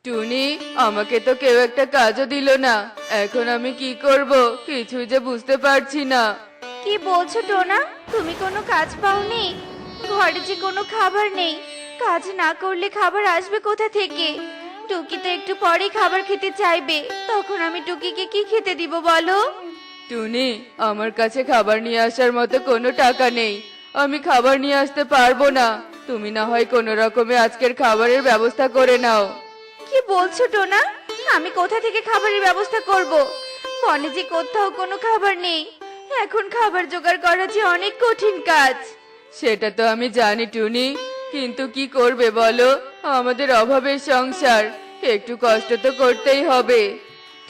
টুনি, আমাকে তো কেউ একটা কাজও দিল না। এখন আমি কি করব কিছুই যে বুঝতে পারছি না। কি বলছো টোনা? তুমি কোনো কাজ পাওনি? ঘরে যে কোনো খাবার নেই, কাজ না করলে খাবার আসবে কোথা থেকে? টুকি তো একটু পরেই খাবার খেতে চাইবে, তখন আমি টুকিকে কি খেতে দিব বলো? টুনি, আমার কাছে খাবার নিয়ে আসার মতো কোনো টাকা নেই। আমি খাবার নিয়ে আসতে পারবো না। তুমি না হয় কোনো রকমে আজকের খাবারের ব্যবস্থা করে নাও। কি বলছো টোনা? আমি কোথা থেকে খাবারের ব্যবস্থা করব? বনে যে কোথাও কোনো খাবার নেই, এখন খাবার জোগাড় করা যে অনেক কঠিন কাজ। সেটা তো আমি জানি টুনি, কিন্তু কি করবে বলো? আমাদের অভাবের সংসার, একটু কষ্ট তো করতেই হবে।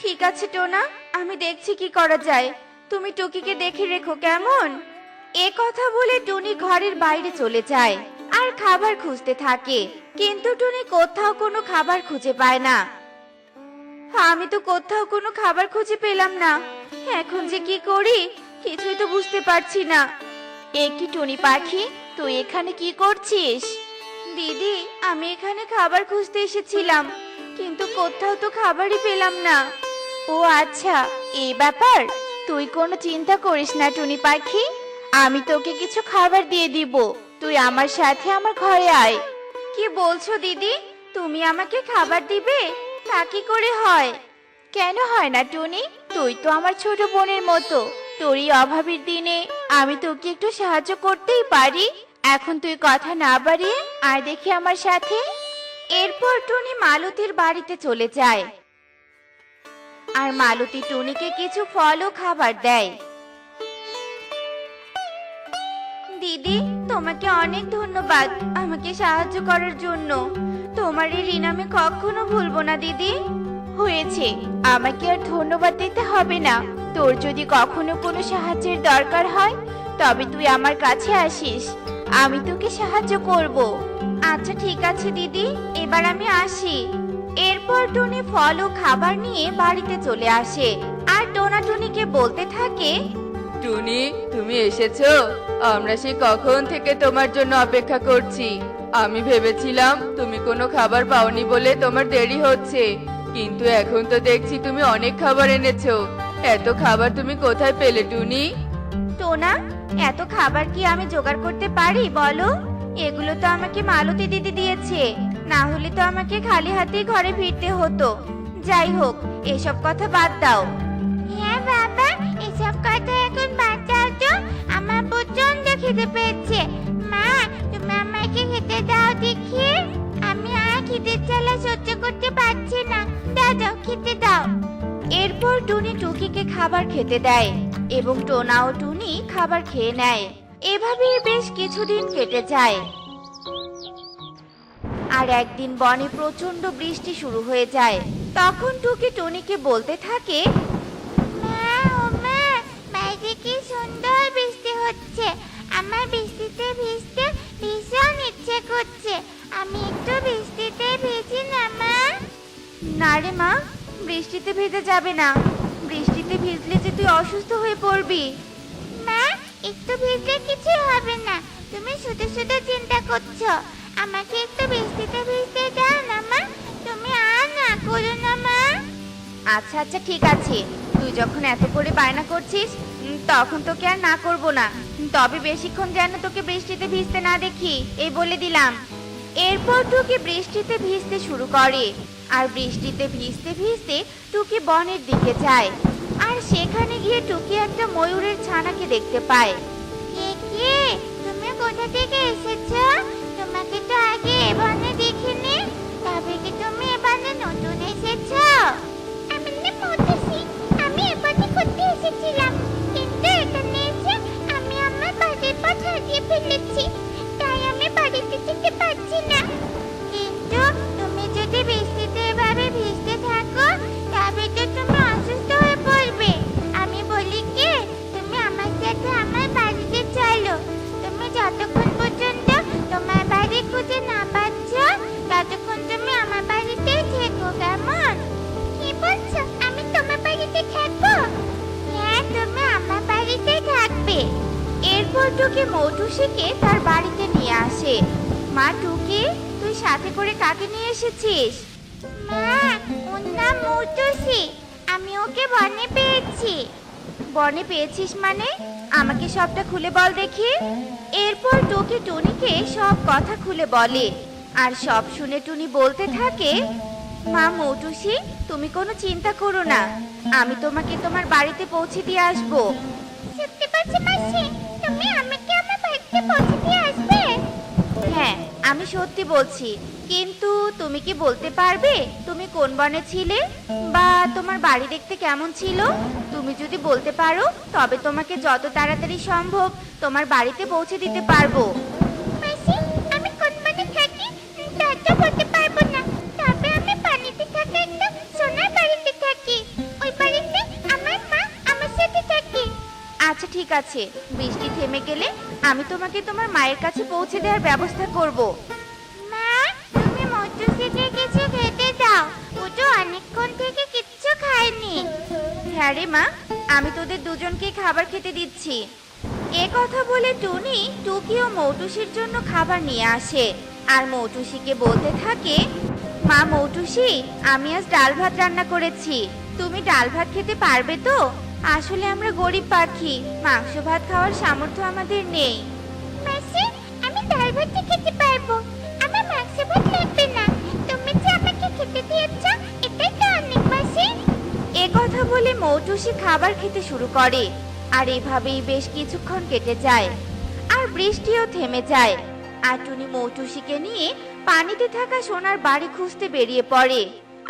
ঠিক আছে টোনা, আমি দেখছি কি করা যায়। তুমি টুকিকে দেখে রেখো কেমন? এ কথা বলে টুনি ঘরের বাইরে চলে যায় আর খাবার খুঁজতে থাকে, কিন্তু টুনি কোথাও কোনো খাবার খুঁজে পায় না। আমি তো কোথাও কোনো খাবার খুঁজে পেলাম না, এখন যে কি করি কিছুই তো বুঝতে পারছি না। এ কি টুনি পাখি, তুই এখানে কি করছিস? দিদি, আমি এখানে খাবার খুঁজতে এসেছিলাম, কিন্তু কোথাও তো খাবারই পেলাম না। ও আচ্ছা, এই ব্যাপার। তুই কোনো চিন্তা করিস না টুনি পাখি, আমি তোকে কিছু খাবার দিয়ে দিব। তুই আমার সাথে আমার ঘরে আয়। কি বলছো দিদি? তুমি আমাকে খাবার দিবে? তা কি করে হয়? কেন হয় না টুনি? তুই তো আমার ছোট বোনের মতো। তোরই অভাবের দিনে আমি তোকে একটু সাহায্য করতেই পারি। এখন তুই কথা না বাড়িয়ে আয় দেখি আমার সাথে। এরপর টুনি মালতীর বাড়িতে চলে যায় আর মালতী টুনিকে কিছু ফল ও খাবার দেয়। দিদি, তোমাকে অনেক ধন্যবাদ আমাকে সাহায্য করার জন্য। তোমার এই ঋণ আমি কখনো ভুলবো না দিদি। হয়েছে, আমাকে আর ধন্যবাদ দিতে হবে না। তোর যদি কখনো কোনো সাহায্যের দরকার হয় তবে তুই আমার কাছে আসিস, আমি তোকে সাহায্য করব। আচ্ছা ঠিক আছে দিদি, এবার আমি আসি। এরপর টুনি ফল ও খাবার নিয়ে বাড়িতে চলে আসে আর টোনা টুনিকে বলতে থাকে, টুনি, তুমি এসেছো? আমরা সেই কখন থেকে তোমার জন্য অপেক্ষা করছি। আমি ভেবেছিলাম তুমি কোনো খাবার পাওনি বলে তোমার দেরি হচ্ছে, কিন্তু এখন তো দেখছি তুমি অনেক খাবার এনেছো। এত খাবার তুমি কোথায় পেলে টুনি? টোনা, এত খাবার কি আমি জোগাড় করতে পারি বলো? এগুলো তো আমাকে মালতী দিদি দিয়েছে, না হলে তো আমাকে খালি হাতেই ঘরে ফিরতে হতো। যাই হোক, এসব কথা বাদ দাও। হ্যাঁ বাবা, এসব কথা এখন বাদ দাও তো। আমার প্রচন্ড খিদে পেয়েছে। মা, তুমি আমাকে খেতে দাও দেখি। আমি আর খিদের জ্বালা সহ্য করতে পারছি না। দাও দাও, খেতে দাও। এরপর টুনি টুকিকে খাবার খেতে দেয় এবং টোনা ও টুনি খাবার খেয়ে নেয়। এভাবেই বেশ কিছুদিন কেটে যায়। আর একদিন বনে প্রচন্ড বৃষ্টি শুরু হয়ে যায়। তখন টুকি টুনিকে বলতে থাকে, মা, ও মা, বাইরে কি সুন্দর বৃষ্টি হচ্ছে। আমার বৃষ্টিতে ভিজতে ভীষণ ইচ্ছে করছে। আমি একটু বৃষ্টিতে ভিজি না মা? না রে মা, বৃষ্টিতে ভিজে যাবে না। বৃষ্টিতে ভিজলে যে তুই অসুস্থ হয়ে পড়বি। মা, একটু ভিজলে কিছু হবে না। তুমি শুধু শুধু চিন্তা করছো। আমাকে একটু বৃষ্টিতে ভিজতে দাও না মা। তুমি আর না করো না মা। আচ্ছা আচ্ছা ঠিক আছে, তুই যখন এত করে বায়না করছিস তখন তোকে আর না করব না। তবে বেশিক্ষণ যেন তোকে বৃষ্টিতে ভিজতে না দেখি, এই বলে দিলাম। এরপর টুকি বৃষ্টিতে ভিজতে শুরু করে আর বৃষ্টিতে ভিজতে ভিজতে টুকি বনের দিকে যায় আর সেখানে গিয়ে টুকি একটা ময়ূরের ছানাকে দেখতে পায়। কে কে, তুমি কোথা থেকে এসেছো? তোমাকে তো আগে এ বনে দেখিনি, তবে কি তুমি এ বনে নতুন এসেছো? আমি না মধুসি, আমি এ বনে ঘুরতে এসেছিলাম, কিন্তু এখানে এসে আমি আমার বাড়ির পথ হারিয়ে ফেলেছি, তাই আমি বাড়িতে যেতে পারছি না। কিন্তু তুমি যদি বৃষ্টিতে এভাবে ভিজতে থাকো তবে তো তুমি অসুস্থ হয়ে পড়বে। আমি বলি কি, তুমি আমার সাথে আমার বাড়িতে চলো। তুমি যতক্ষণ পর্যন্ত তোমার বাড়ি খুঁজে না পাচ্ছ ততক্ষণ তুমি আমার বাড়িতেই থেকো, কেমন? কি বলছো, আমি তোমার বাড়িতে থাকবো? হ্যাঁ, তুমি আমার বাড়িতে থাকবে। এরপর টুকি মৌটুসিকে তার বাড়িতে নিয়ে আসে। মা টুকি, তুই সাথে করে কাকে নিয়ে এসেছিস? মা, ওর নাম মৌটুসি। আমি ওকে বনে পেয়েছি। বনে পেয়েছিস মানে? আমাকে সবটা খুলে বল দেখি। এরপর টুকি টুনিকে সব কথা খুলে বলে। আর সব শুনে টুনি বলতে থাকে, মা মৌটুসি, তুমি কোনো চিন্তা করো না, আমি তোমাকে তোমার বাড়িতে পৌঁছে দিয়ে আসবো। সত্যি বলছো মাসি? তুমি আমাকে আমার বাড়িতে পৌঁছে দিয়ে আসবে? হ্যাঁ, আমি সত্যি বলছি। কিন্তু তুমি কি বলতে পারবে তুমি কোন বনে ছিলে, বা তোমার বাড়ি দেখতে কেমন ছিল? তুমি যদি বলতে পারো তবে তোমাকে যত তাড়াতাড়ি সম্ভব তোমার বাড়িতে পৌঁছে দিতে পারবো। মাসি, আমি কোন বনে থাকি তা তো বলতে পারবো না, তবে আমি পানিতে থাকা একটা সোনার বাড়িতে থাকি। ওই বাড়িতে আমার মা আমার সাথে থাকে। আচ্ছা ঠিক আছে, বৃষ্টি থেমে গেলে আমি তোমাকে তোমার মায়ের কাছে পৌঁছে দেওয়ার ব্যবস্থা করব। মা, তুমি মৌটুসিকে কিছু খেতে দাও, ও তো অনেকক্ষণ থেকে কিচ্ছু খায়নি। হ্যাঁ রে মা, আমি তোদের দুজনকে খাবার খেতে দিচ্ছি। এ কথা বলে টুনি টুকি ও মৌটুসির জন্য খাবার নিয়ে আসে আর মৌটুসিকে বলতে থাকে, মা মৌটুসি, আমি আজ ডাল ভাত রান্না করেছি, তুমি ডাল ভাত খেতে পারবে তো? আসলে আমরা গরিব পাখি, মাংস ভাত খাওয়ার সামর্থ্য আমাদের নেই। মাসি, আমি ডাল ভাত খেতে পারবো, আমার মাংস ভাত লাগবে না। তুমি যে আমাকে খেতে দিয়েছো এটাই তো অনেক মাসি। এ কথা বলে মৌটুসি খাবার খেতে শুরু করে। আর এভাবেই বেশ কিছুক্ষণ কেটে যায় আর বৃষ্টিও থেমে যায়। আর টুনি মৌটুসিকে নিয়ে পানিতে থাকা সোনার বাড়ি খুঁজতে বেরিয়ে পড়ে।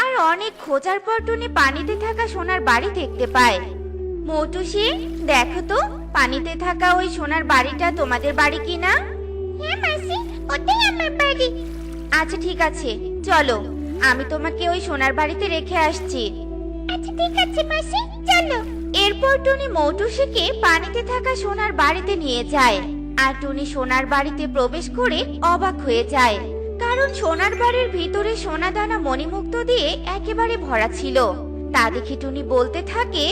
আর অনেক খোঁজার পর টুনি পানিতে থাকা সোনার বাড়ি দেখতে পায়। মৌটুসি, দেখো তো পানিতে থাকা ওই সোনার বাড়িটা তোমাদের বাড়ি কিনা? হ্যাঁ মাসি, ওটাই আমার বাড়ি। আচ্ছা ঠিক আছে, চলো, আমি তোমাকে ওই সোনার বাড়িতে রেখে আসছি। আচ্ছা ঠিক আছে মাসি, চলো। এরপর টুনি মৌটুসিকে পানিতে থাকা সোনার বাড়িতে নিয়ে যায়। আর টুনি সোনার বাড়িতে প্রবেশ করে অবাক হয়ে যায়, কারণ সোনার বাড়ির ভিতরে সোনা দানা মণিমুক্ত দিয়ে একেবারে ভরা ছিল। তা দেখে টুনি বলতে থাকে,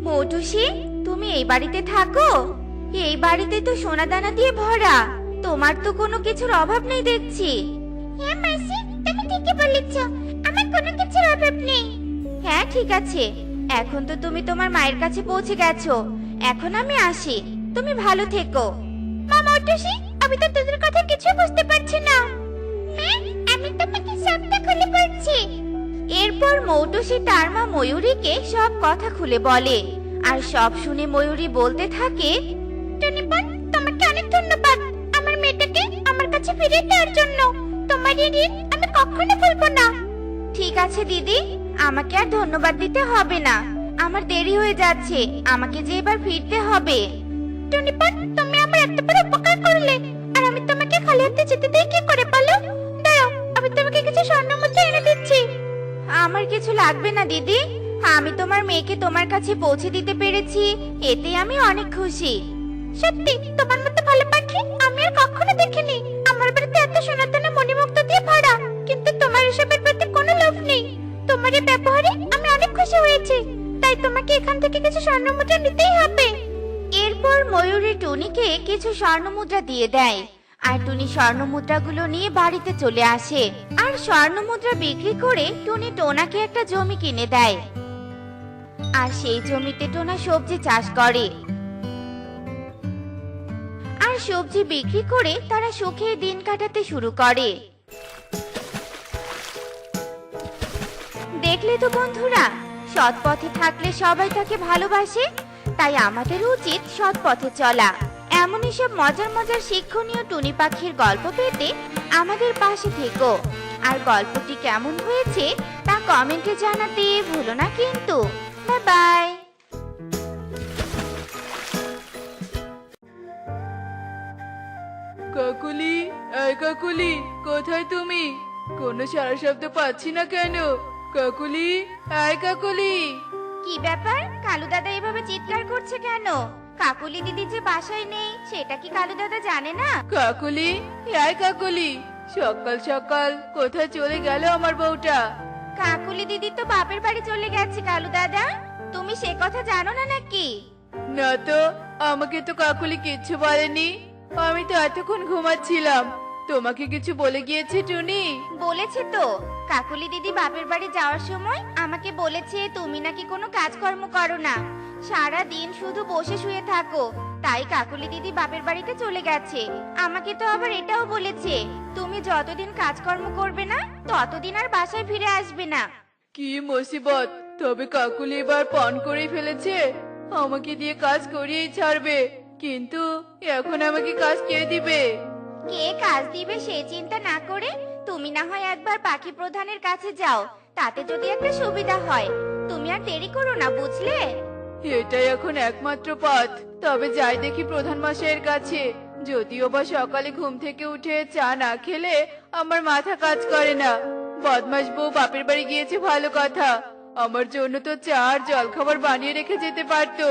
মৌটুসি, তুমি এই বাড়িতে থাকো? এই বাড়িতে তো সোনা দানা দিয়ে ভরা, তোমার তো কোনো কিছুর অভাব নেই দেখছি। হ্যাঁ মাসি, তুমি ঠিকই বলেছো, আমার কোনো কিছুর অভাব নেই। হ্যাঁ ঠিক আছে, এখন তো তুমি তোমার মায়ের কাছে পৌঁছে গেছো, এখন আমি আসি, তুমি ভালো থেকো। মা মৌটুসি, আমি তো তোদের কথা কিছু বুঝতে পারছি না। মা, আমি তোমাকে সবটা খুলে বলছি। এরপর মৌটুসি তার মা ময়ূরীকে সব কথা খুলে বলে। আর সব শুনে ময়ূরী বলতে থাকে, টুনিপন, তোমাকে অনেক ধন্যবাদ আমার মেয়েটাকে আমার কাছে ফিরিয়ে দেওয়ার জন্য। তোমার এই ঋণ আমি কখনো ভুলবো না। ঠিক আছে দিদি, আমাকে আর ধন্যবাদ দিতে হবে না, আমার দেরি হয়ে যাচ্ছে, আমাকে যে এবার ফিরতে হবে। টুনিপন, তুমি আমার এত বড় উপকার করলে, আর আমি তোমাকে খালি হাতে যেতে দেই কি করে বলো? দাঁড়াও, আমি তোমাকে কিছু স্বর্ণ মুদ্রা এনে দিচ্ছি। আমার কিছু লাগবে না দিদি, আমি তোমার মেয়েকে তোমার কাছে পৌঁছে দিতে পেরেছি, এতে আমি অনেক খুশি। সত্যি, তোমার মতো ভালো পাখি আমি আর কখনো দেখিনি। আমার বাড়িতে এত সোনার দানা মণিমুক্ত দিয়ে ভরা, কিন্তু তোমার এসবের প্রতি কোনো লোভ নেই। তোমার এই ব্যবহারে আমি অনেক খুশি হয়েছি, তাই তোমাকে এখান থেকে কিছু স্বর্ণ মুদ্রা নিতেই হবে। এরপর ময়ূরী টুনিকে কিছু স্বর্ণ মুদ্রা দিয়ে দেয়। আর টুনি স্বর্ণ মুদ্রাগুলো নিয়ে বাড়িতে চলে আসে। আর স্বর্ণ মুদ্রা বিক্রি করে টুনি টোনাকে একটা জমি কিনে দেয়। আর সেই জমিতে টোনা সবজি চাষ করে। আর সবজি বিক্রি করে তারা সুখে দিন কাটাতে শুরু করে। দেখলে তো বন্ধুরা, সৎ পথে থাকলে সবাই তাকে ভালোবাসে। তাই আমাদের উচিত সৎ পথে চলা। এমনই সব মজার মজার শিক্ষণীয় টুনি পাখির গল্প পেতে আমাদের পাশে থেকো। আর গল্পটি কেমন হয়েছে তা কমেন্টে জানাতে ভুলো না কিন্তু। Bye bye. কাকুলি, এই কাকুলি, কোথায় তুমি? কোনো সারা শব্দ পাচ্ছি না কেন? কাকুলি, এই কাকুলি। কি ব্যাপার, কালু দাদা এভাবে চিৎকার করছে কেন? কাকুলি দিদি যে বাসায় নেই সেটা কি কালু দাদা জানে না? কাকুলি, এই কাকুলি, সকাল সকাল কোথায় চলে গেল আমার বউটা? কাকুলি দিদি তো বাপের বাড়ি চলে গেছে কালু দাদা, তুমি সে কথা জানো না নাকি? না তো, আমাকে তো কাকুলি কিচ্ছু বলেনি। আমি তো এতক্ষণ ঘুমাচ্ছিলাম। তোমাকে কিছু বলে গিয়েছে টুনি? বলেছে তো, কাকুলি দিদি বাপের বাড়ি যাওয়ার সময় আমাকে বলেছে তুমি নাকি কোনো কাজকর্ম করো না, সারা দিন শুধু বসে শুয়ে থাকো। তাই কাকুলি দিদি বাপের বাড়িতে চলে গেছে। আমাকে তো আবার এটাও বলেছে তুমি যতদিন কাজকর্ম করবে না ততদিন আর বাসায় ফিরে আসবে না। কি মুসিবত! তবে কাকুলি এবার পণ করে ফেলেছে, আমাকে দিয়ে কাজ করিয়েই ছাড়বে। কিন্তু এখন আমাকে কাজ কে দিবে? কে কাজ দিবে সেই চিন্তা না করে তুমি না হয় একবার পাখি প্রধানের কাছে যাও, তাতে যদি একটা সুবিধা হয়। তুমি আর দেরি করো না, বুঝলে? এটাই এখন একমাত্র পথ। তবে যাই দেখি প্রধান মশাইয়ের কাছে। যদিও বা সকালে ঘুম থেকে উঠে চা না খেলে আমার মাথা কাজ করে না। বদমাস বউ বাপের বাড়ি গিয়েছে ভালো কথা, আমার জন্য তো চা আর জলখাবার বানিয়ে রেখে যেতে পারতো।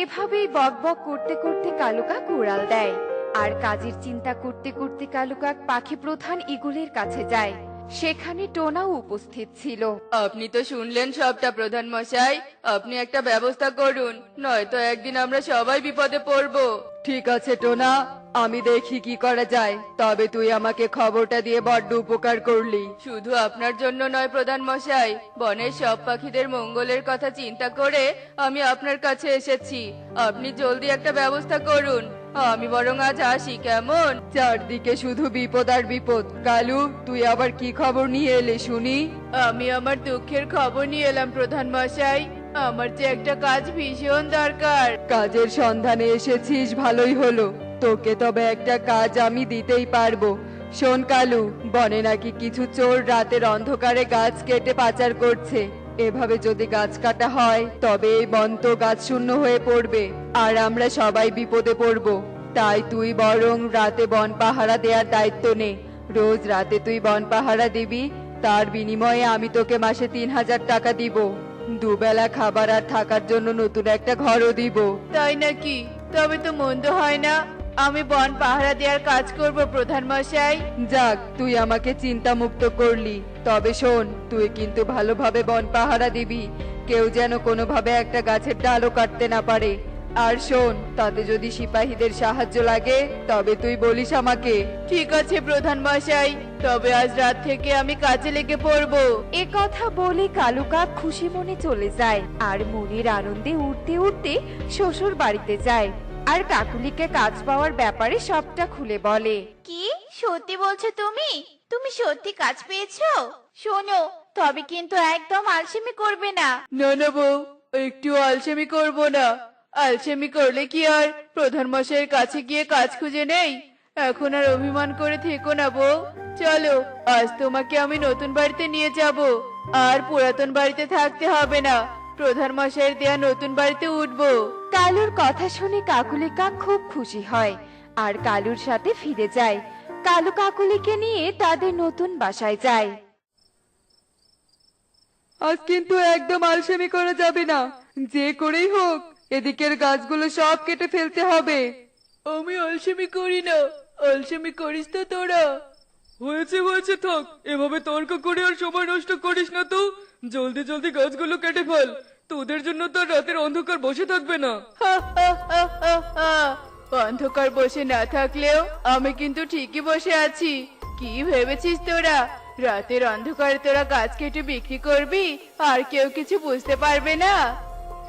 এভাবেই বকবক করতে করতে কালুকাক উড়াল দেয়। আর কাজের চিন্তা করতে করতে কালুকাক পাখি প্রধান ঈগলের কাছে যায়। সেখানে টোনাও উপস্থিত ছিল। আপনি তো শুনলেন সবটা প্রধান মশাই, আপনি একটা ব্যবস্থা করুন, নয়তো একদিন আমরা সবাই বিপদে পড়বো। ঠিক আছে টোনা, আমি দেখি কি করা যায়। তবে তুই আমাকে খবরটা দিয়ে বড্ড উপকার করলি। শুধু আপনার জন্য নয় প্রধান মশাই, বনের সব পাখিদের মঙ্গলের কথা চিন্তা করে আমি আপনার কাছে এসেছি। আপনি জলদি একটা ব্যবস্থা করুন। আমি বরং আজ আসি, কেমন? চারদিকে শুধু বিপদ আর বিপদ। কালু, তুই আবার কি খবর নিয়ে এলি শুনি? আমি আমার দুঃখের খবর নিয়ে এলাম প্রধান মশাই। আমার যে একটা কাজ ভীষণ দরকার। কাজের সন্ধানে এসেছিস, ভালোই হলো। তোকে তবে একটা কাজ আমি দিতেই পারবো। শোন কালু, বনে নাকি কিছু চোর রাতের অন্ধকারে গাছ কেটে পাচার করছে। এভাবে যদি গাছ কাটা হয় তবে এই বন তো গাছ শূন্য হয়ে পড়বে, আর আমরা সবাই বিপদে পড়বো। তাই তুই বরং রাতে বন পাহারা দেওয়ার দায়িত্ব নে। রোজ রাতে তুই বন পাহারা দিবি, তার বিনিময়ে আমি তোকে মাসে ৩,০০০ টাকা দিব। দুবেলা খাবার আর থাকার জন্য নতুন একটা ঘরও দিব। তাই নাকি? তবে তো মন্দ হয় না। আমি বন পাহারা দেওয়ার কাজ করব প্রধান মশাই। যাক, তুই আমাকে চিন্তা মুক্ত করলি। তবে শোন, তুই কিন্তু ভালোভাবে বন পাহারা দিবি, কেউ যেন কোনোভাবে একটা গাছের ডালও কাটতে না পারে। আর শোন, তাতে যদি সিপাহীদের সাহায্য লাগে তবে তুই বলিস আমাকে। ঠিক আছে প্রধান মশাই, তবে আজ রাত থেকে আমি কাজে লেগে পড়বো। এ কথা বলে কালুকাক খুশি মনে চলে যায় আর মনের আনন্দে উঠতে উঠতে শ্বশুর বাড়িতে যায়। আর কাকুলিকে কাজ পাওয়ার ব্যাপারে সবটা খুলে বলে। কি সত্যি বলছো তুমি? তুমি সত্যি কাজ পেয়েছো? শোনো, তবে কিন্তু একদম আলসেমি করবে না। না না বউ, একটু আলসেমি করব না। আলসেমি করলে কি আর প্রধান মশাইয়ের কাছে গিয়ে কাজ খুঁজে নেই? এখন আর অভিমান করে থেকো না বউ। চলো, আজ তোমাকে আমি নতুন বাড়িতে নিয়ে যাব। আর পুরাতন বাড়িতে থাকতে হবে না, প্রধান মশাইয়ের দেয়া নতুন বাড়িতে উঠবো। কালুর কথা শুনে কাকুলি কাক খুব খুশি হয় আর কালুর সাথে ফিরে যায়। কালু কাকুলিকে নিয়ে তাদের নতুন বাসায় যায়। আজ কিন্তু একদম আলসেমি করা যাবে না। যে করেই হোক এদিকের গাছগুলো সব কেটে ফেলতে হবে। আমি আলসেমি করি না। আলসেমি করিস তো তোরা? হয়েছে হয়েছে, থাক। এভাবে তর্ক করে আর সময় নষ্ট করিস না তো। জলদি জলদি গাছগুলো কেটে ফেল, তোদের জন্য তো আর রাতের অন্ধকার বসে থাকবে না। অন্ধকার বসে না থাকলেও আমি কিন্তু ঠিকই বসে আছি। কি ভেবেছিস তোরা রাতের অন্ধকারে তোরা গাছ কেটে বিক্রি করবি আর কেউ কিছু বুঝতে পারবে না?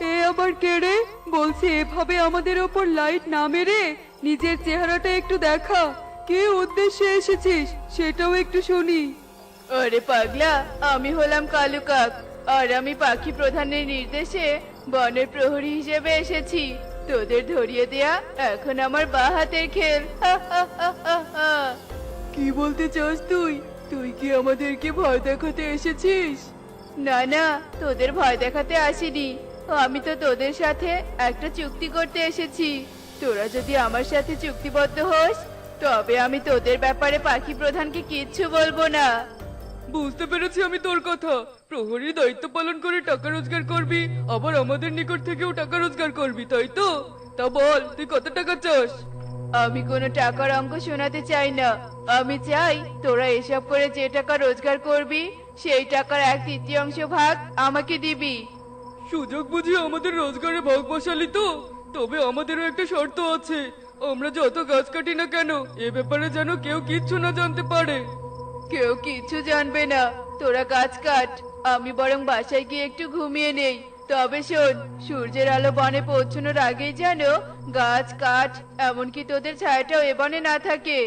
এ আবার কে রে? বলছি এভাবে আমাদের ওপর লাইট না মেরে নিজের চেহারাটা একটু দেখা। কে উদ্দেশ্যে এসেছিস সেটাও একটু শুনি। আরে পাগলা, আমি হলাম কালু কাক, আর আমি পাখি প্রধানের নির্দেশে বনের প্রহরী হিসেবে এসেছি। তোদের ধরিয়ে দেয়া এখন আমার বাঁ হাতের খেল। কি বলতে চাস তুই? তুই কি আমাদেরকে ভয় দেখাতে এসেছিস? না না, তোদের ভয় দেখাতে আসিনি। আমি তো তোদের সাথে একটা চুক্তি করতে এসেছি। তোরা যদি আমার সাথে চুক্তিবদ্ধ হোস তবে আমি তোদের ব্যাপারে পাখি প্রধানকে কিচ্ছু বলবো না। বুঝতে পেরেছি আমি তোর কথা। প্রহরীর দায়িত্ব পালন করে টাকা রোজগার করবি, আবার আমাদের নিকট থেকেও টাকা রোজগার করবি, তাই তো? তা বল, তুই কত টাকা চাস? আমি কোনো টাকার অঙ্ক শোনাতে চাই না। আমি চাই তোরা এসব করে যে টাকা রোজগার করবি সেই টাকার 1/3 ভাগ আমাকে দিবি। সুযোগ বুঝে আমাদের রোজগারে ভাগ বসালি তো? তবে আমাদেরও একটা শর্ত আছে। আমরা যত গাছ কাটি না কেন এ ব্যাপারে যেন কেউ কিচ্ছু না জানতে পারে। কেউ কিছু জানবে না, তোরা গাছ কাট, আমি বরং বাসায় গিয়ে একটু ঘুমিয়ে নেই। তবে শোন, সূর্যের আলো বনে পৌঁছানোর আগেই যেন গাছ কাট, এমনকি তোদের ছায়াটাও এ বনে না থাকে।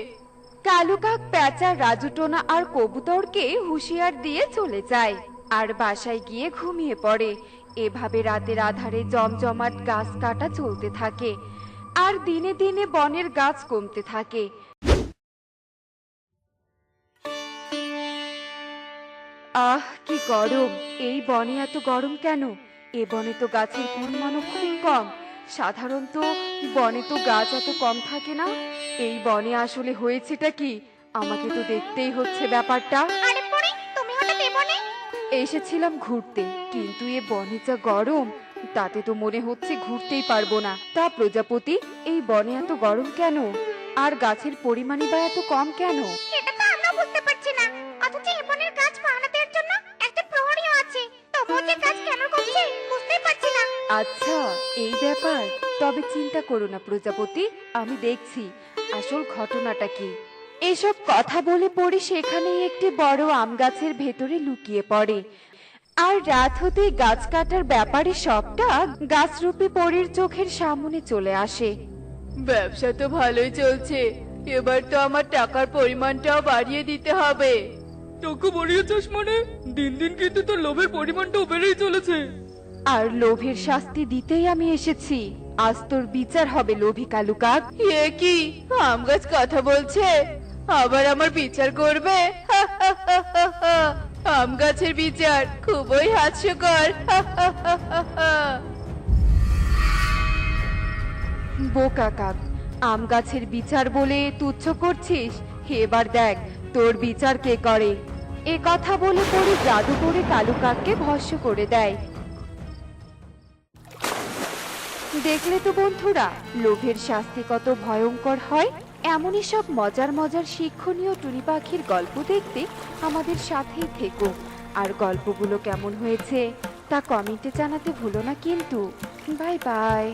কালু কাক, পেঁচা, রাজু, টোনা আর কবুতরকে হুঁশিয়ার দিয়ে চলে যায় আর বাসায় গিয়ে ঘুমিয়ে পড়ে। এভাবে রাতের আধারে জমজমাট গাছ কাটা চলতে থাকে আর দিনে দিনে বনের গাছ কমতে থাকে। আহ, কি গরম! এই বনে এত গরম কেন? এ বনে তো গাছের পরিমাণও খুব কম। সাধারণত বনে তো গাছ এত কম থাকে না। এই বনে আসলে হয়েছেটা কি? আমাকে তো দেখতেই হচ্ছে ব্যাপারটা। আরে পরে তুমি হঠাৎ এ বনে? এসেছিলাম ঘুরতে, কিন্তু এ বনে যা গরম, তাতে তো মনে হচ্ছে ঘুরতেই পারবো না। তা প্রজাপতি, এই বনে এত গরম কেন? আর গাছের পরিমাণই বা এত কম কেন? সেটা তো আমরা বুঝতে পারছি না, অথচ এ বনের গাছ পাহারা দেওয়ার জন্য একটা প্রহরীও আছে। তবুও যে গাছ কেন কমছে বুঝতেই পারছি না। আচ্ছা, এই ব্যাপার। তবে চিন্তা করো না প্রজাপতি, আমি দেখছি আসল ঘটনাটা কি। এসব কথা বলে পড়ে সেখানেই একটি বড় আম গাছের ভেতরে লুকিয়ে পড়ে। আর রাত হতে গাছ কাটার ব্যাপারে সবটা গাছরূপী পরীর চোখের সামনে চলে আসে। ব্যবসা তো ভালোই চলছে, এবার তো আমার টাকার পরিমাণটাও বাড়িয়ে দিতে হবে। টাকা বাড়িয়েছিস মানে? দিন দিন কিন্তু তোর লোভের পরিমাণটাও বেড়েই চলেছে। আর লোভের শাস্তি দিতেই আমি এসেছি। আজ তোর বিচার হবে লোভী কালু কাক। এ কি, আম গাছ কথা বলছে? আবার আমার বিচার করবে? আম গাছের বিচার খুবই হাস্যকর। বোকা কাক, আম গাছের বিচার বলে তুচ্ছ করছিস? এবার দেখ তোর বিচার কে করে। এ কথা বলে পরে জাদু করে কালু কাককে ভস্ম করে দেয়। দেখলে তো বন্ধুরা, লোভের শাস্তি কত ভয়ঙ্কর হয়। এমনই সব মজার মজার শিক্ষণীয় টুনি পাখির গল্প দেখতে আমাদের সাথেই থেকো। আর গল্পগুলো কেমন হয়েছে তা কমেন্টে জানাতে ভুলো না কিন্তু। Bye bye.